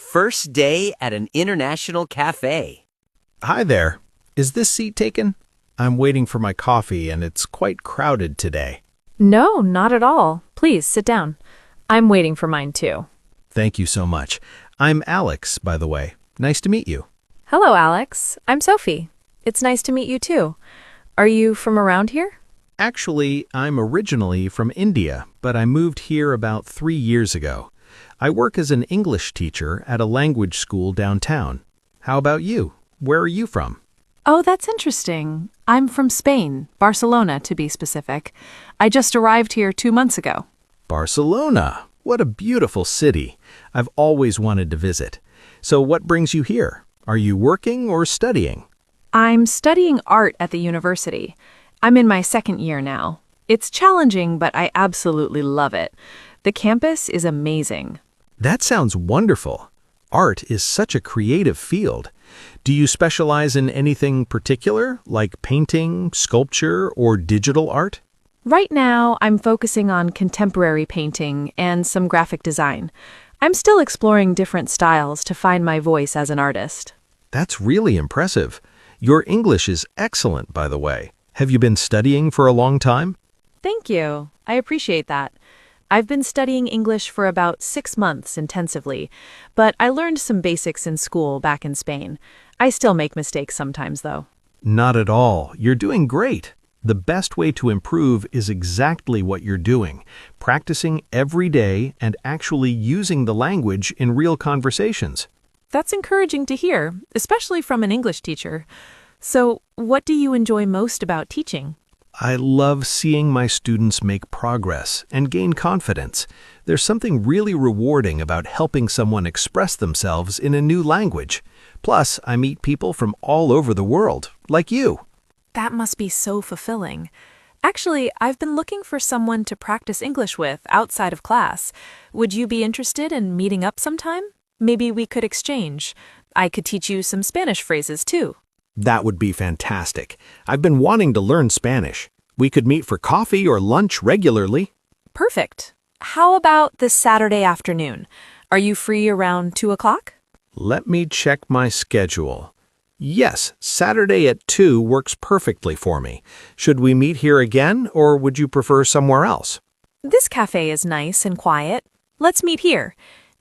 first day at an international cafe. Hi there. Is this seat taken? I'm waiting for my coffee and it's quite crowded today. No, not at all. Please sit down. I'm waiting for mine too. Thank you so much. I'm Alex, by the way. Nice to meet you. Hello, Alex. I'm Sophie. It's nice to meet you too. Are you from around here? Actually, I'm originally from India, but I moved here about 3 years ago. I work as an English teacher at a language school downtown. How about you? Where are you from? Oh, that's interesting. I'm from Spain, Barcelona to be specific. I just arrived here 2 months ago. Barcelona. What a beautiful city. I've always wanted to visit. So what brings you here? Are you working or studying? I'm studying art at the university. I'm in my second year now. It's challenging, but I absolutely love it. The campus is amazing. That sounds wonderful. Art is such a creative field. Do you specialize in anything particular, like painting, sculpture, or digital art? Right now, I'm focusing on contemporary painting and some graphic design. I'm still exploring different styles to find my voice as an artist. That's really impressive. Your English is excellent, by the way. Have you been studying for a long time? Thank you. I appreciate that. I've been studying English for about 6 months intensively, but I learned some basics in school back in Spain. I still make mistakes sometimes, though. Not at all. You're doing great. The best way to improve is exactly what you're doing, practicing every day and actually using the language in real conversations. That's encouraging to hear, especially from an English teacher. So, what do you enjoy most about teaching? I love seeing my students make progress and gain confidence. There's something really rewarding about helping someone express themselves in a new language. Plus, I meet people from all over the world, like you. That must be so fulfilling. Actually, I've been looking for someone to practice English with outside of class. Would you be interested in meeting up sometime? Maybe we could exchange. I could teach you some Spanish phrases too. That would be fantastic. I've been wanting to learn Spanish. We could meet for coffee or lunch regularly. Perfect. How about this Saturday afternoon? Are you free around 2 o'clock? Let me check my schedule. Yes, Saturday at 2 works perfectly for me. Should we meet here again, or would you prefer somewhere else? This cafe is nice and quiet. Let's meet here.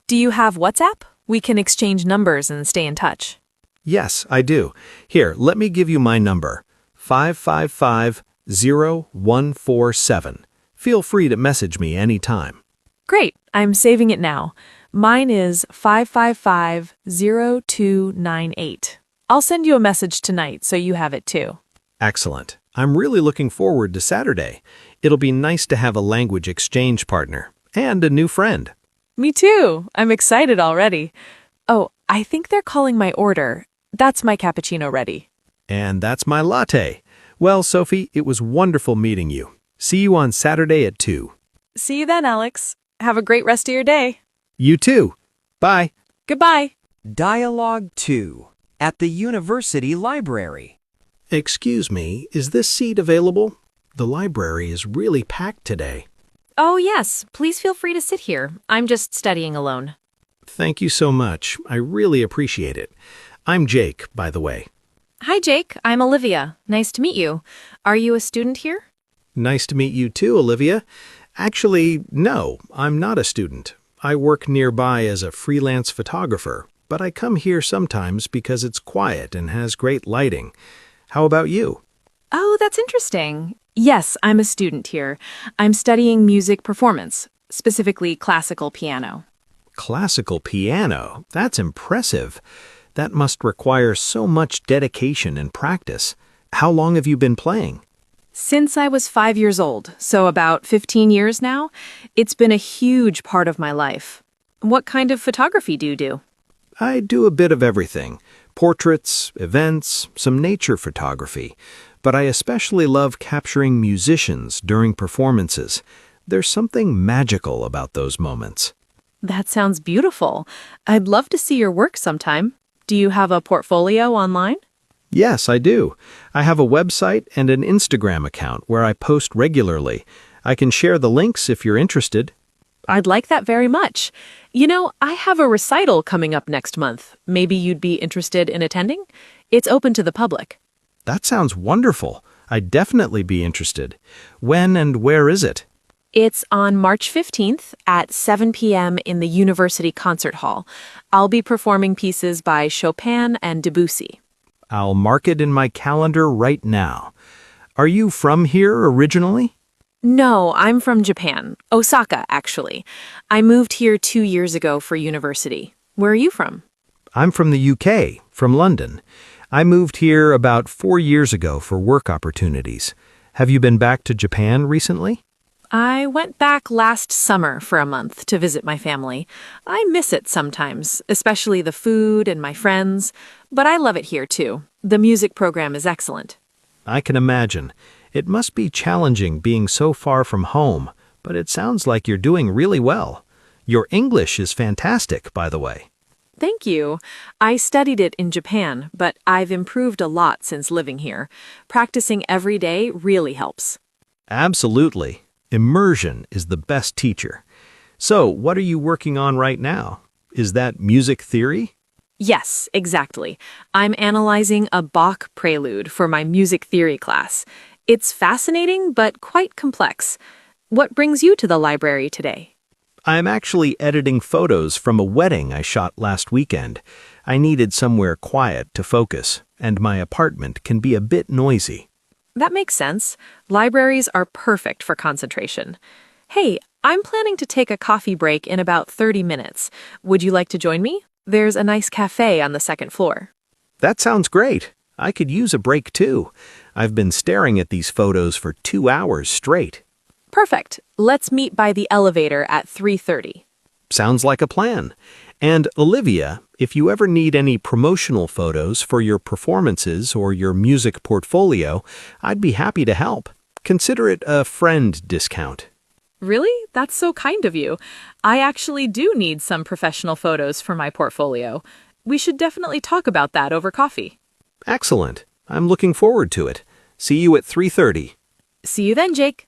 Do you have WhatsApp? We can exchange numbers and stay in touch. Yes, I do. Here, let me give you my number. 555-0147. Feel free to message me anytime. Great. I'm saving it now. Mine is 555-0298. I'll send you a message tonight so you have it too. Excellent. I'm really looking forward to Saturday. It'll be nice to have a language exchange partner and a new friend. Me too. I'm excited already. Oh, I think they're calling my order. That's my cappuccino ready. And that's my latte. Well, Sophie, it was wonderful meeting you. See you on Saturday at 2. See you then, Alex. Have a great rest of your day. You too. Bye. Goodbye. Dialogue 2. At the university library. Excuse me, is this seat available? The library is really packed today. Oh, yes. Please feel free to sit here. I'm just studying alone. Thank you so much. I really appreciate it. I'm Jake, by the way. Hi, Jake. I'm Olivia. Nice to meet you. Are you a student here? Nice to meet you too, Olivia. Actually, no, I'm not a student. I work nearby as a freelance photographer, but I come here sometimes because it's quiet and has great lighting. How about you? Oh, that's interesting. Yes, I'm a student here. I'm studying music performance, specifically classical piano. Classical piano? That's impressive. That must require so much dedication and practice. How long have you been playing? Since I was 5 years old, so about 15 years now. It's been a huge part of my life. What kind of photography do you do? I do a bit of everything. Portraits, events, some nature photography. But I especially love capturing musicians during performances. There's something magical about those moments. That sounds beautiful. I'd love to see your work sometime. Do you have a portfolio online? Yes, I do. I have a website and an Instagram account where I post regularly. I can share the links if you're interested. I'd like that very much. You know, I have a recital coming up next month. Maybe you'd be interested in attending? It's open to the public. That sounds wonderful. I'd definitely be interested. When and where is it? It's on March 15th at 7 p.m. in the University Concert Hall. I'll be performing pieces by Chopin and Debussy. I'll mark it in my calendar right now. Are you from here originally? No, I'm from Japan. Osaka, actually. I moved here 2 years ago for university. Where are you from? I'm from the UK, from London. I moved here about 4 years ago for work opportunities. Have you been back to Japan recently? I went back last summer for a month to visit my family. I miss it sometimes, especially the food and my friends, but I love it here too. The music program is excellent. I can imagine. It must be challenging being so far from home, but it sounds like you're doing really well. Your English is fantastic, by the way. Thank you. I studied it in Japan, but I've improved a lot since living here. Practicing every day really helps. Absolutely. Immersion is the best teacher. So, what are you working on right now? Is that music theory? Yes, exactly. I'm analyzing a Bach prelude for my music theory class. It's fascinating, but quite complex. What brings you to the library today? I'm actually editing photos from a wedding I shot last weekend. I needed somewhere quiet to focus, and my apartment can be a bit noisy. That makes sense. Libraries are perfect for concentration. Hey, I'm planning to take a coffee break in about 30 minutes. Would you like to join me? There's a nice cafe on the second floor. That sounds great. I could use a break too. I've been staring at these photos for 2 hours straight. Perfect. Let's meet by the elevator at 3:30. Sounds like a plan. And Olivia, if you ever need any promotional photos for your performances or your music portfolio, I'd be happy to help. Consider it a friend discount. Really? That's so kind of you. I actually do need some professional photos for my portfolio. We should definitely talk about that over coffee. Excellent. I'm looking forward to it. See you at 3:30. See you then, Jake.